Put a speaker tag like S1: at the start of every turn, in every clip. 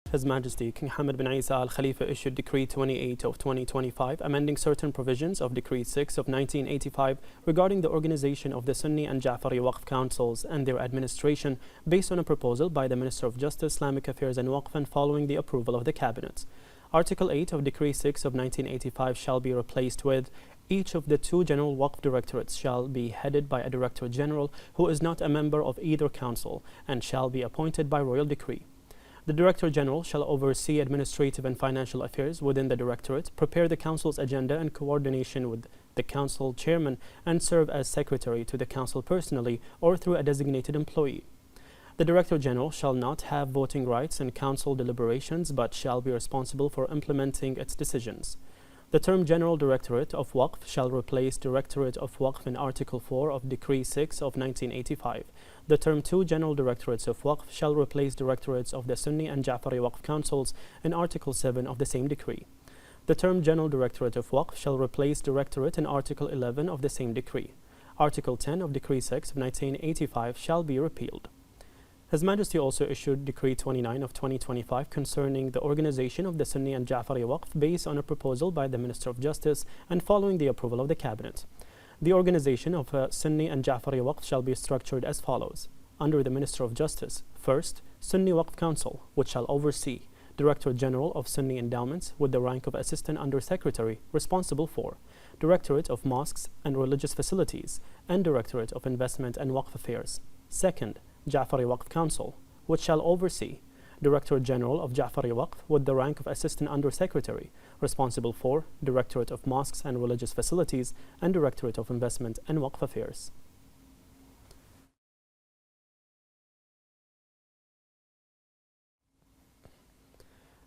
S1: His Majesty King Hamad bin Isa Al Khalifa issued Decree 28 of 2025, amending certain provisions of Decree 6 of 1985 regarding the organization of the Sunni and Ja'fari Waqf Councils and their administration, based on a proposal by the Minister of Justice, Islamic Affairs and Waqf, and following the approval of the Cabinet. Article 8 of Decree 6 of 1985 shall be replaced with: each of the two General Waqf Directorates shall be headed by a Director General who is not a member of either council and shall be appointed by royal decree. The Director General shall oversee administrative and financial affairs within the Directorate, prepare the Council's agenda in coordination with the Council Chairman, and serve as Secretary to the Council personally or through a designated employee. The Director General shall not have voting rights in Council deliberations but shall be responsible for implementing its decisions. The term General Directorate of Waqf shall replace Directorate of Waqf in Article 4 of Decree 6 of 1985. The term two General Directorates of Waqf shall replace Directorates of the Sunni and Ja'fari Waqf Councils in Article 7 of the same decree. The term General Directorate of Waqf shall replace Directorate in Article 11 of the same decree. Article 10 of Decree 6 of 1985 shall be repealed. His Majesty also issued Decree 29 of 2025 concerning the organization of the Sunni and Ja'fari Waqf, based on a proposal by the Minister of Justice and following the approval of the Cabinet. The organization of Sunni and Ja'fari Waqf shall be structured as follows. Under the Minister of Justice: first, Sunni Waqf Council, which shall oversee Director General of Sunni Endowments with the rank of Assistant Under Secretary, responsible for Directorate of Mosques and Religious Facilities and Directorate of Investment and Waqf Affairs. Second, Ja'fari Waqf Council, which shall oversee Director General of Ja'fari Waqf with the rank of Assistant Under Secretary, responsible for Directorate of Mosques and Religious Facilities and Directorate of Investment and Waqf Affairs.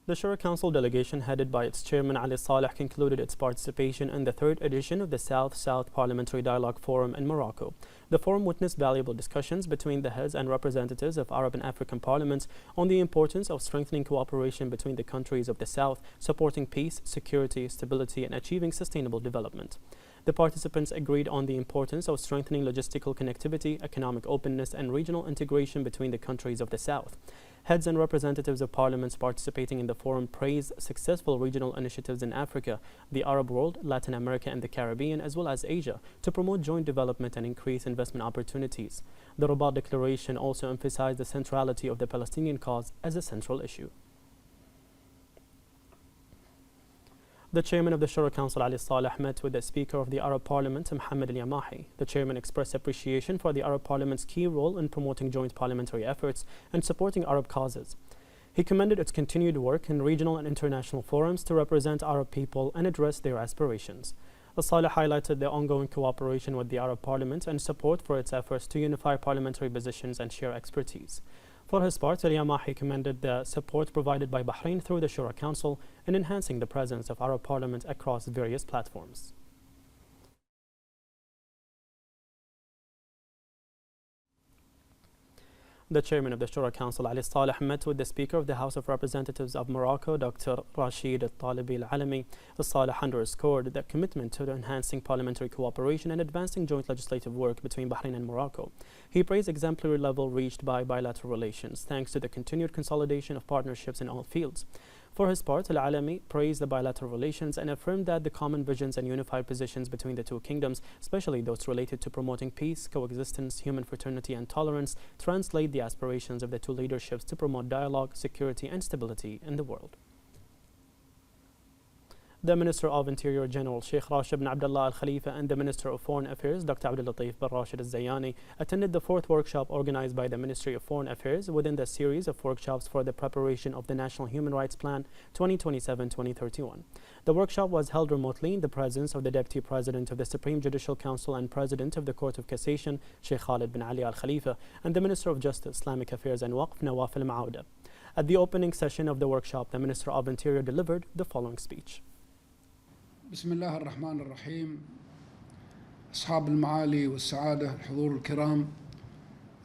S1: The Shura Council delegation, headed by its chairman Ali Saleh, concluded its participation in the third edition of the South-South Parliamentary Dialogue Forum in Morocco. The forum witnessed valuable discussions between the heads and representatives of Arab and African parliaments on the importance of strengthening cooperation between the countries of the South, supporting peace, security, stability, and achieving sustainable development. The participants agreed on the importance of strengthening logistical connectivity, economic openness, and regional integration between the countries of the South. Heads and representatives of parliaments participating in the forum praised successful regional initiatives in Africa, the Arab world, Latin America, and the Caribbean, as well as Asia, to promote joint development and increase investment opportunities. The Rabat Declaration also emphasized the centrality of the Palestinian cause as a central issue. The chairman of the Shura Council, Ali Saleh, met with the Speaker of the Arab Parliament, Mohammed Al-Yamahi. The chairman expressed appreciation for the Arab Parliament's key role in promoting joint parliamentary efforts and supporting Arab causes. He commended its continued work in regional and international forums to represent Arab people and address their aspirations. Al-Saleh highlighted the ongoing cooperation with the Arab Parliament and support for its efforts to unify parliamentary positions and share expertise. For his part, Al-Yamahi commended the support provided by Bahrain through the Shura Council in enhancing the presence of Arab Parliament across various platforms. The chairman of the Shura Council, Ali Saleh, met with the Speaker of the House of Representatives of Morocco, Dr. Rashid Al-Talibi Al-Alami. Saleh underscored the commitment to enhancing parliamentary cooperation and advancing joint legislative work between Bahrain and Morocco. He praised exemplary level reached by bilateral relations, thanks to the continued consolidation of partnerships in all fields. For his part, Al-Alami praised the bilateral relations and affirmed that the common visions and unified positions between the two kingdoms, especially those related to promoting peace, coexistence, human fraternity, and tolerance, translate the aspirations of the two leaderships to promote dialogue, security, and stability in the world. The Minister of Interior General Sheikh Rashid bin Abdullah Al Khalifa and the Minister of Foreign Affairs Dr. Abdul Latif bin Rashid Al Zayani attended the fourth workshop organized by the Ministry of Foreign Affairs within the series of workshops for the preparation of the National Human Rights Plan 2027-2031. The workshop was held remotely in the presence of the Deputy President of the Supreme Judicial Council and President of the Court of Cassation, Sheikh Khalid bin Ali Al Khalifa, and the Minister of Justice, Islamic Affairs and Waqf, Nawaf Al Maouda. At the opening session of the workshop, the Minister of Interior delivered the following speech.
S2: بسم الله الرحمن الرحيم. أصحاب المعالي والسعادة، الحضور الكرام،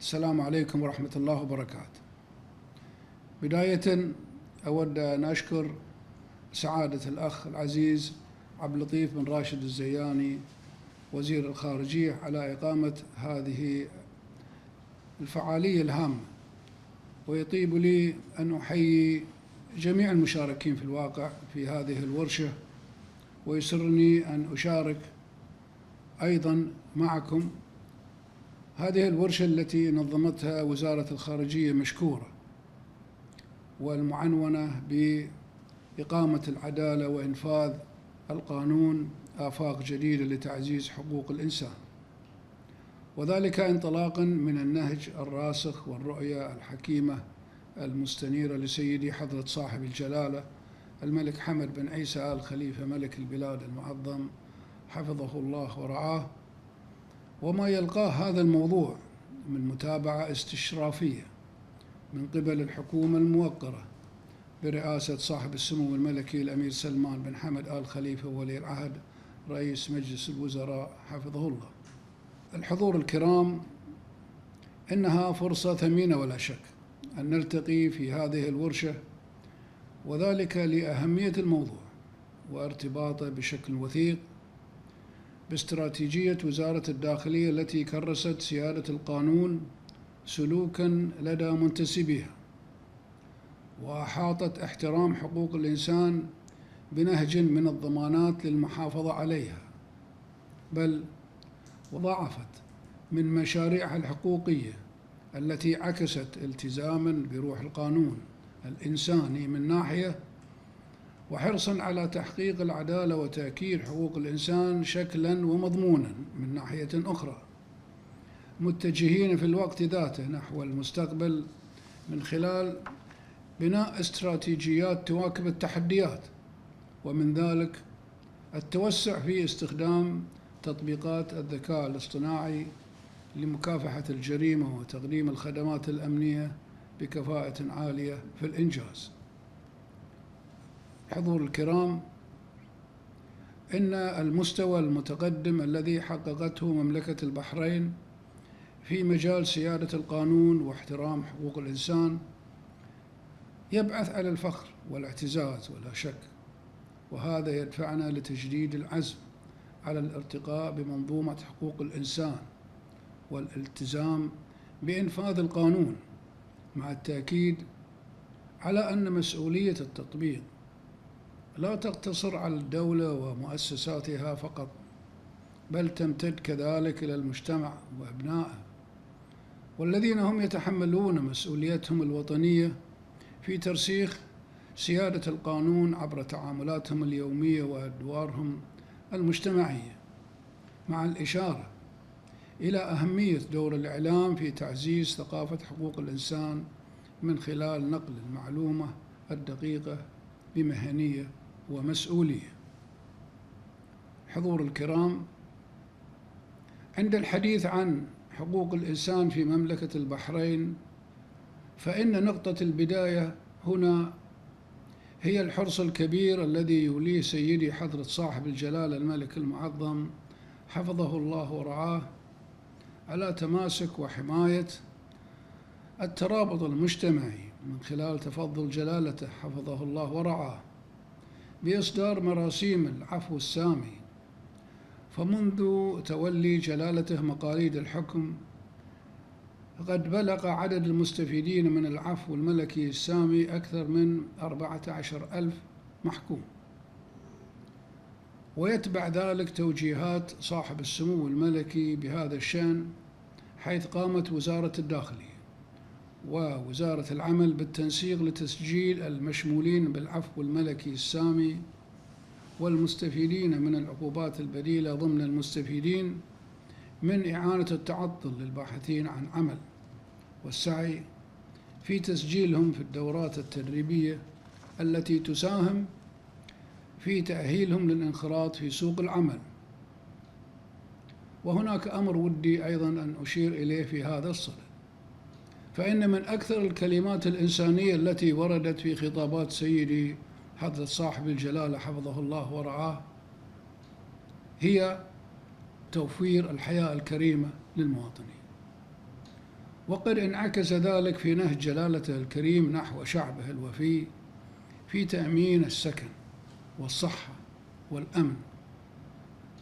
S2: السلام عليكم ورحمة الله وبركاته. بداية أود أن أشكر سعادة الأخ العزيز عبد اللطيف بن راشد الزياني وزير الخارجية على إقامة هذه الفعالية الهامة، ويطيب لي أن أحيي جميع المشاركين في الواقع في هذه الورشة، ويسرني أن أشارك أيضا معكم هذه الورشة التي نظمتها وزارة الخارجية مشكورة، والمعنونة بإقامة العدالة وإنفاذ القانون آفاق جديدة لتعزيز حقوق الإنسان، وذلك انطلاقا من النهج الراسخ والرؤية الحكيمة المستنيرة لسيدي حضرة صاحب الجلالة الملك حمد بن عيسى آل خليفة ملك البلاد المعظم حفظه الله ورعاه، وما يلقاه هذا الموضوع من متابعة استشرافية من قبل الحكومة الموقرة برئاسة صاحب السمو الملكي الأمير سلمان بن حمد آل خليفة ولي العهد رئيس مجلس الوزراء حفظه الله. الحضور الكرام، إنها فرصة ثمينة ولا شك أن نلتقي في هذه الورشة، وذلك لأهمية الموضوع وارتباطه بشكل وثيق باستراتيجية وزارة الداخلية التي كرست سيادة القانون سلوكا لدى منتسبيها، وأحاطت احترام حقوق الإنسان بنهج من الضمانات للمحافظة عليها، بل وضاعفت من مشاريعها الحقوقية التي عكست التزاما بروح القانون الإنساني من ناحية، وحرصا على تحقيق العدالة وتأكيد حقوق الإنسان شكلا ومضمونا من ناحية أخرى، متجهين في الوقت ذاته نحو المستقبل من خلال بناء استراتيجيات تواكب التحديات، ومن ذلك التوسع في استخدام تطبيقات الذكاء الاصطناعي لمكافحة الجريمة وتقديم الخدمات الأمنية بكفاءة عالية في الإنجاز. حضور الكرام، إن المستوى المتقدم الذي حققته مملكة البحرين في مجال سيادة القانون واحترام حقوق الإنسان يبعث على الفخر والاعتزاز ولا شك، وهذا يدفعنا لتجديد العزم على الارتقاء بمنظومة حقوق الإنسان والالتزام بإنفاذ القانون، مع التأكيد على أن مسؤولية التطبيق لا تقتصر على الدولة ومؤسساتها فقط، بل تمتد كذلك إلى المجتمع وأبنائه، والذين هم يتحملون مسؤوليتهم الوطنية في ترسيخ سيادة القانون عبر تعاملاتهم اليومية وأدوارهم المجتمعية، مع الإشارة إلى أهمية دور الإعلام في تعزيز ثقافة حقوق الإنسان من خلال نقل المعلومة الدقيقة بمهنية ومسؤولية. حضور الكرام، عند الحديث عن حقوق الإنسان في مملكة البحرين، فإن نقطة البداية هنا هي الحرص الكبير الذي يوليه سيدي حضرة صاحب الجلالة الملك المعظم حفظه الله ورعاه على تماسك وحماية الترابط المجتمعي من خلال تفضل جلالته حفظه الله ورعاه بإصدار مراسيم العفو السامي. فمنذ تولي جلالته مقاليد الحكم قد بلغ عدد المستفيدين من العفو الملكي السامي أكثر من 14,000 محكوم، ويتبع ذلك توجيهات صاحب السمو الملكي بهذا الشأن، حيث قامت وزارة الداخلية ووزارة العمل بالتنسيق لتسجيل المشمولين بالعفو الملكي السامي والمستفيدين من العقوبات البديلة ضمن المستفيدين من إعانة التعطل للباحثين عن عمل، والسعي في تسجيلهم في الدورات التدريبية التي تساهم في تأهيلهم للانخراط في سوق العمل. وهناك أمر ودي أيضا أن أشير إليه في هذا الصدد، فإن من أكثر الكلمات الإنسانية التي وردت في خطابات سيدي حضرة صاحب الجلالة حفظه الله ورعاه هي توفير الحياة الكريمة للمواطنين، وقد انعكس ذلك في نهج جلالته الكريم نحو شعبه الوفي في تأمين السكن والصحة والأمن.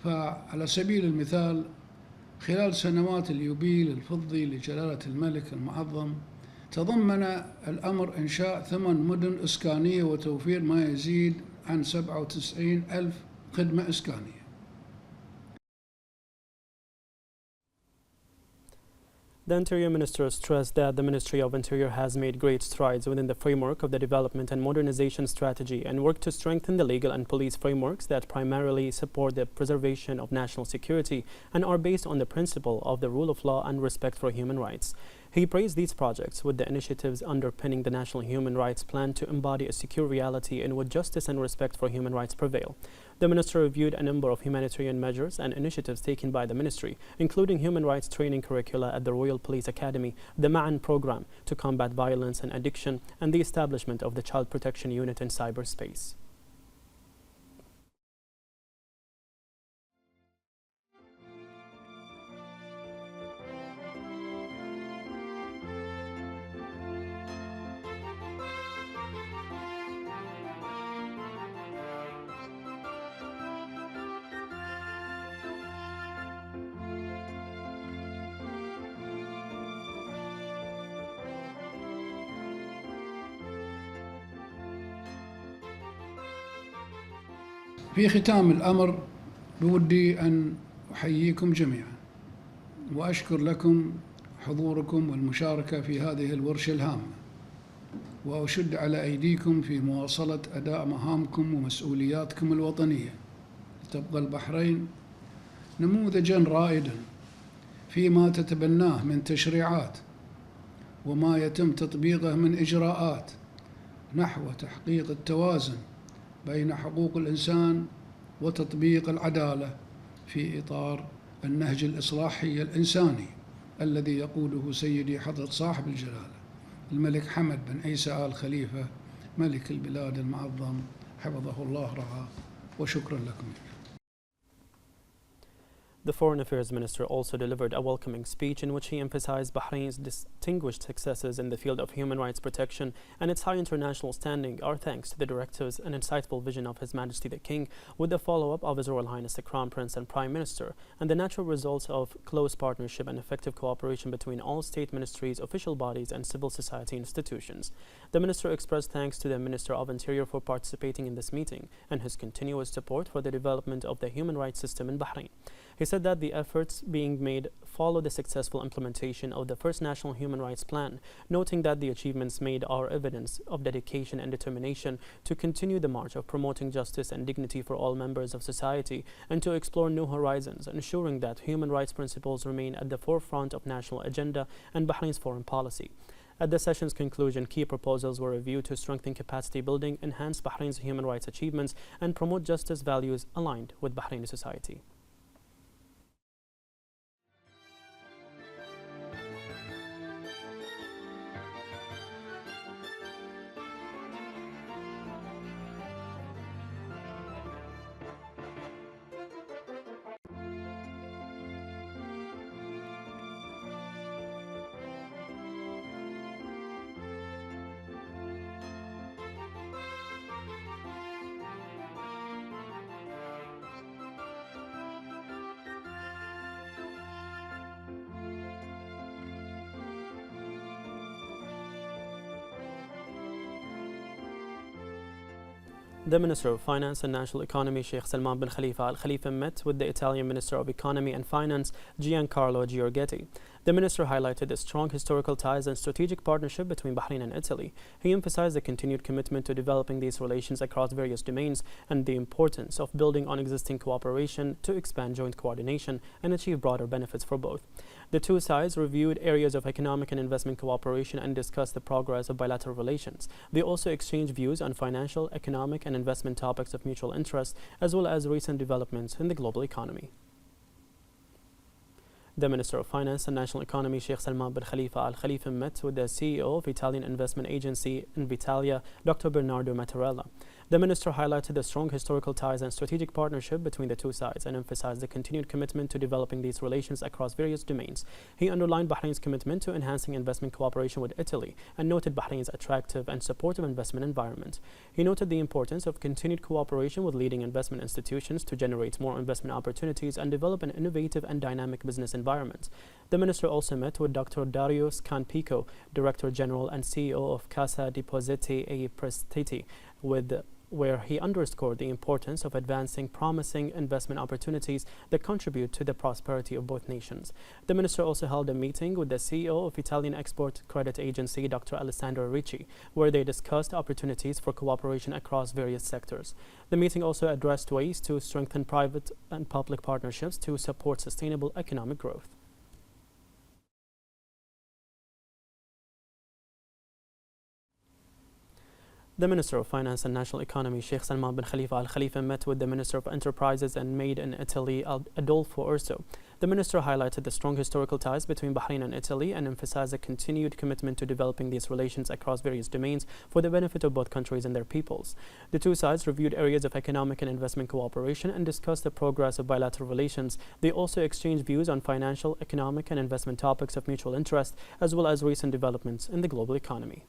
S2: فعلى سبيل المثال، خلال سنوات اليوبيل الفضي لجلالة الملك المعظم تضمن الأمر إنشاء 8 مدن إسكانية وتوفير ما يزيد عن 97,000 خدمة إسكانية.
S1: The Interior Minister stressed that the Ministry of Interior has made great strides within the framework of the development and modernization strategy and worked to strengthen the legal and police frameworks that primarily support the preservation of national security and are based on the principle of the rule of law and respect for human rights. He praised these projects with the initiatives underpinning the National Human Rights Plan to embody a secure reality in which justice and respect for human rights prevail. The minister reviewed a number of humanitarian measures and initiatives taken by the ministry, including human rights training curricula at the Royal Police Academy, the Ma'an program to combat violence and addiction, and the establishment of the Child Protection Unit in cyberspace.
S2: في ختام الأمر بودي أن أحييكم جميعا وأشكر لكم حضوركم والمشاركة في هذه الورشة الهامة، وأشد على أيديكم في مواصلة أداء مهامكم ومسؤولياتكم الوطنية لتبقى البحرين نموذجا رائدا فيما تتبناه من تشريعات وما يتم تطبيقه من إجراءات نحو تحقيق التوازن بين حقوق الإنسان وتطبيق العدالة في إطار النهج الإصلاحي الإنساني الذي يقوده سيدي حضرة صاحب الجلالة الملك حمد بن عيسى آل خليفة ملك البلاد المعظم حفظه الله رعاه، وشكرا لكم.
S1: The Foreign Affairs Minister also delivered a welcoming speech in which he emphasized Bahrain's distinguished successes in the field of human rights protection and its high international standing are thanks to the directives and insightful vision of His Majesty the King, with the follow-up of His Royal Highness the Crown Prince and Prime Minister, and the natural results of close partnership and effective cooperation between all state ministries, official bodies, and civil society institutions. The Minister expressed thanks to the Minister of Interior for participating in this meeting and his continuous support for the development of the human rights system in Bahrain. He said that the efforts being made follow the successful implementation of the first National Human Rights Plan, noting that the achievements made are evidence of dedication and determination to continue the march of promoting justice and dignity for all members of society and to explore new horizons, ensuring that human rights principles remain at the forefront of national agenda and Bahrain's foreign policy. At the session's conclusion, key proposals were reviewed to strengthen capacity building, enhance Bahrain's human rights achievements, and promote justice values aligned with Bahraini society. The Minister of Finance and National Economy, Sheikh Salman bin Khalifa Al Khalifa, met with the Italian Minister of Economy and Finance, Giancarlo Giorgetti. The minister highlighted the strong historical ties and strategic partnership between Bahrain and Italy. He emphasized the continued commitment to developing these relations across various domains and the importance of building on existing cooperation to expand joint coordination and achieve broader benefits for both. The two sides reviewed areas of economic and investment cooperation and discussed the progress of bilateral relations. They also exchanged views on financial, economic, and investment topics of mutual interest, as well as recent developments in the global economy. The Minister of Finance and National Economy, Sheikh Salman bin Khalifa Al Khalifa, met with the CEO of Italian investment agency Invitalia, Dr. Bernardo Mattarella. The minister highlighted the strong historical ties and strategic partnership between the two sides and emphasized the continued commitment to developing these relations across various domains. He underlined Bahrain's commitment to enhancing investment cooperation with Italy and noted Bahrain's attractive and supportive investment environment. He noted the importance of continued cooperation with leading investment institutions to generate more investment opportunities and develop an innovative and dynamic business environment. The minister also met with Dr. Darius Canpico, Director General and CEO of Casa Depositi e Prestiti, where he underscored the importance of advancing promising investment opportunities that contribute to the prosperity of both nations. The minister also held a meeting with the CEO of Italian Export Credit Agency, Dr. Alessandro Ricci, where they discussed opportunities for cooperation across various sectors. The meeting also addressed ways to strengthen private and public partnerships to support sustainable economic growth. The Minister of Finance and National Economy, Sheikh Salman bin Khalifa Al Khalifa, met with the Minister of Enterprises and Made in Italy, Adolfo Urso. The minister highlighted the strong historical ties between Bahrain and Italy and emphasized a continued commitment to developing these relations across various domains for the benefit of both countries and their peoples. The two sides reviewed areas of economic and investment cooperation and discussed the progress of bilateral relations. They also exchanged views on financial, economic, and investment topics of mutual interest, as well as recent developments in the global economy.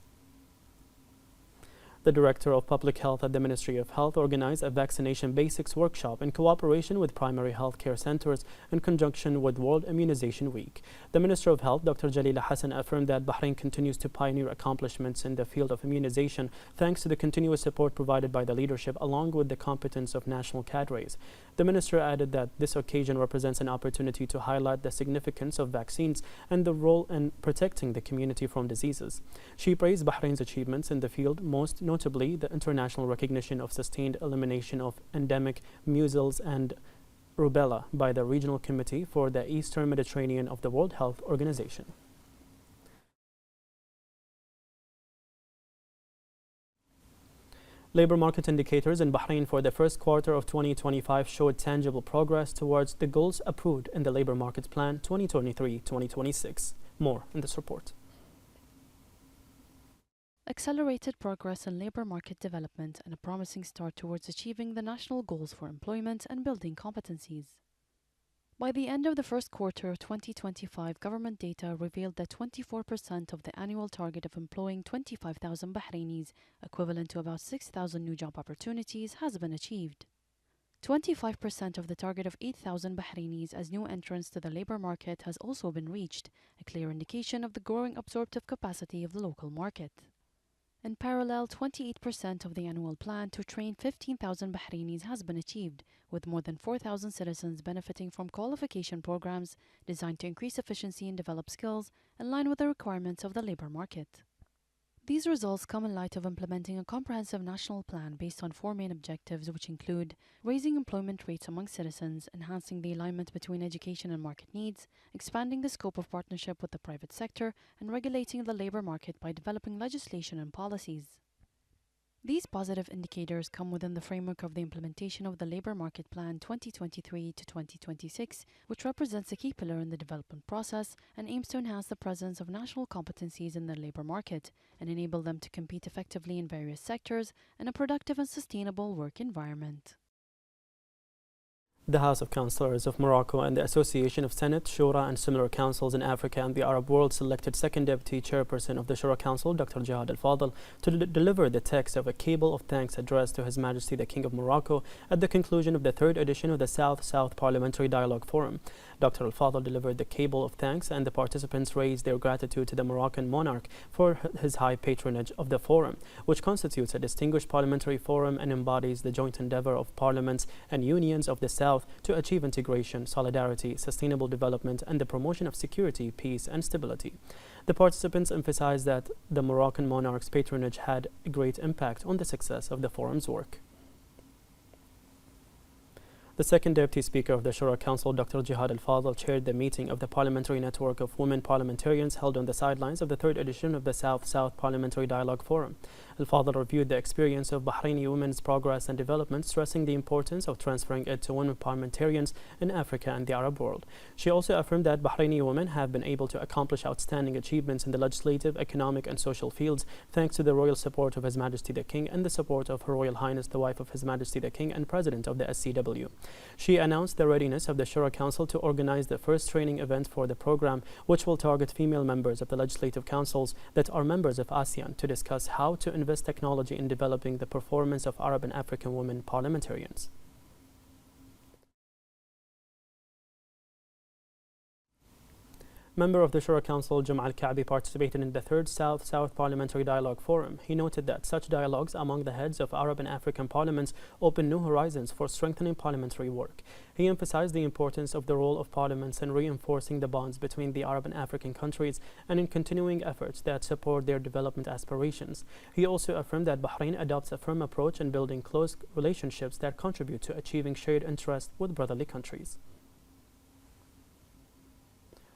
S1: The Director of Public Health at the Ministry of Health organized a vaccination basics workshop in cooperation with primary health care centers in conjunction with World Immunization Week. The Minister of Health, Dr. Jalila Hassan, affirmed that Bahrain continues to pioneer accomplishments in the field of immunization thanks to the continuous support provided by the leadership along with the competence of national cadres. The minister added that this occasion represents an opportunity to highlight the significance of vaccines and the role in protecting the community from diseases. She praised Bahrain's achievements in the field, most notably the international recognition of sustained elimination of endemic measles and rubella by the Regional Committee for the Eastern Mediterranean of the World Health Organization. Labor market indicators in Bahrain for the first quarter of 2025 showed tangible progress towards the goals approved in the Labor Market Plan 2023-2026. More in this report.
S3: Accelerated progress in labour market development and a promising start towards achieving the national goals for employment and building competencies. By the end of the first quarter of 2025, government data revealed that 24% of the annual target of employing 25,000 Bahrainis, equivalent to about 6,000 new job opportunities, has been achieved. 25% of the target of 8,000 Bahrainis as new entrants to the labour market has also been reached, a clear indication of the growing absorptive capacity of the local market. In parallel, 28% of the annual plan to train 15,000 Bahrainis has been achieved, with more than 4,000 citizens benefiting from qualification programs designed to increase efficiency and develop skills in line with the requirements of the labour market. These results come in light of implementing a comprehensive national plan based on four main objectives, which include raising employment rates among citizens, enhancing the alignment between education and market needs, expanding the scope of partnership with the private sector, and regulating the labour market by developing legislation and policies. These positive indicators come within the framework of the implementation of the Labour Market Plan 2023 to 2026, which represents a key pillar in the development process and aims to enhance the presence of national competencies in the labour market and enable them to compete effectively in various sectors in a productive and sustainable work environment.
S1: The House of Councillors of Morocco and the Association of Senate, Shura and similar councils in Africa and the Arab world selected second deputy chairperson of the Shura Council, Dr. Jihad Al-Fadl, to deliver the text of a cable of thanks addressed to His Majesty the King of Morocco at the conclusion of the third edition of the South-South Parliamentary Dialogue Forum. Dr. Al-Fadl delivered the cable of thanks and the participants raised their gratitude to the Moroccan monarch for his high patronage of the forum, which constitutes a distinguished parliamentary forum and embodies the joint endeavor of parliaments and unions of the South to achieve integration, solidarity, sustainable development, and the promotion of security, peace, and stability. The participants emphasized that the Moroccan monarch's patronage had a great impact on the success of the forum's work. The second Deputy Speaker of the Shura Council, Dr. Jihad Al-Fadl, chaired the meeting of the Parliamentary Network of Women Parliamentarians held on the sidelines of the third edition of the South-South Parliamentary Dialogue Forum. Al-Fadl reviewed the experience of Bahraini women's progress and development, stressing the importance of transferring it to women parliamentarians in Africa and the Arab world. She also affirmed that Bahraini women have been able to accomplish outstanding achievements in the legislative, economic and social fields thanks to the royal support of His Majesty the King and the support of Her Royal Highness the wife of His Majesty the King and President of the SCW. She announced the readiness of the Shura Council to organize the first training event for the program, which will target female members of the legislative councils that are members of ASEAN to discuss how to invest technology in developing the performance of Arab and African women parliamentarians. Member of the Shura Council, Jum Al-Ka'bi, participated in the third South-South Parliamentary Dialogue Forum. He noted that such dialogues among the heads of Arab and African parliaments open new horizons for strengthening parliamentary work. He emphasized the importance of the role of parliaments in reinforcing the bonds between the Arab and African countries and in continuing efforts that support their development aspirations. He also affirmed that Bahrain adopts a firm approach in building close relationships that contribute to achieving shared interests with brotherly countries.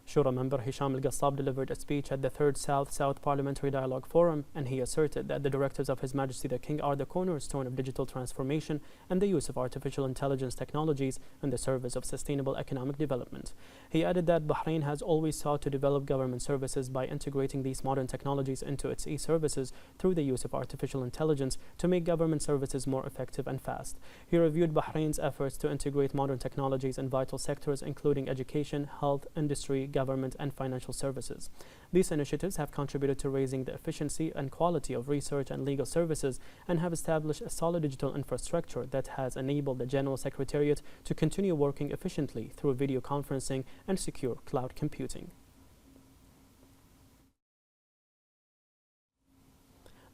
S1: Shura member Hisham Al-Gassab delivered a speech at the third South-South Parliamentary Dialogue Forum, and he asserted that the directives of His Majesty the King are the cornerstone of digital transformation and the use of artificial intelligence technologies in the service of sustainable economic development. He added that Bahrain has always sought to develop government services by integrating these modern technologies into its e-services through the use of artificial intelligence to make government services more effective and fast. He reviewed Bahrain's efforts to integrate modern technologies in vital sectors including education, health, industry, government and financial services. These initiatives have contributed to raising the efficiency and quality of research and legal services and have established a solid digital infrastructure that has enabled the General Secretariat to continue working efficiently through video conferencing and secure cloud computing.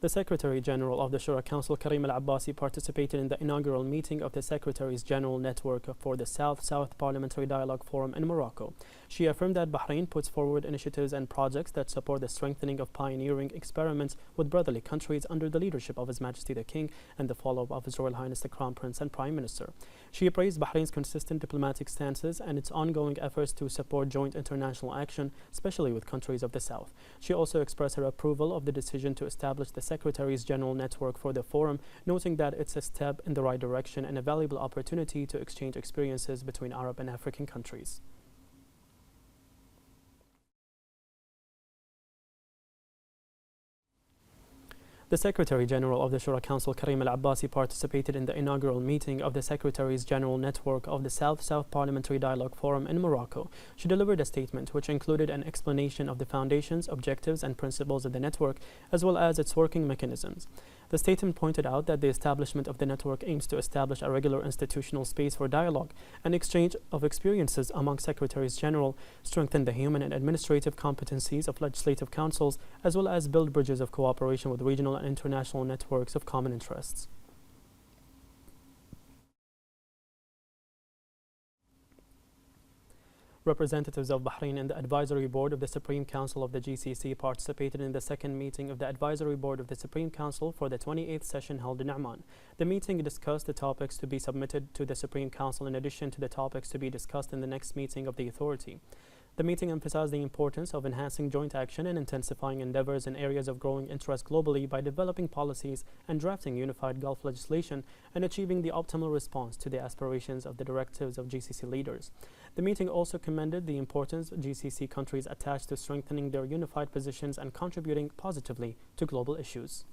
S1: The Secretary General of the Shura Council, Karim Al-Abbasi, participated in the inaugural meeting of the Secretaries General Network for the South-South Parliamentary Dialogue Forum in Morocco. She affirmed that Bahrain puts forward initiatives and projects that support the strengthening of pioneering experiments with brotherly countries under the leadership of His Majesty the King and the follow-up of His Royal Highness the Crown Prince and Prime Minister. She praised Bahrain's consistent diplomatic stances and its ongoing efforts to support joint international action, especially with countries of the South. She also expressed her approval of the decision to establish the Secretaries General Network for the forum, noting that it's a step in the right direction and a valuable opportunity to exchange experiences between Arab and African countries. The Secretary General of the Shura Council, Karim Al-Abbasi, participated in the inaugural meeting of the Secretaries General Network of the South-South Parliamentary Dialogue Forum in Morocco. She delivered a statement which included an explanation of the foundations, objectives and principles of the network, as well as its working mechanisms. The statement pointed out that the establishment of the network aims to establish a regular institutional space for dialogue and exchange of experiences among Secretaries General, strengthen the human and administrative competencies of legislative councils, as well as build bridges of cooperation with regional and international networks of common interests. Representatives of Bahrain in the Advisory Board of the Supreme Council of the GCC participated in the second meeting of the Advisory Board of the Supreme Council for the 28th session held in Oman. The meeting discussed the topics to be submitted to the Supreme Council in addition to the topics to be discussed in the next meeting of the authority. The meeting emphasized the importance of enhancing joint action and intensifying endeavors in areas of growing interest globally by developing policies and drafting unified Gulf legislation and achieving the optimal response to the aspirations of the directives of GCC leaders. The meeting also commended the importance GCC countries attach to strengthening their unified positions and contributing positively to global issues.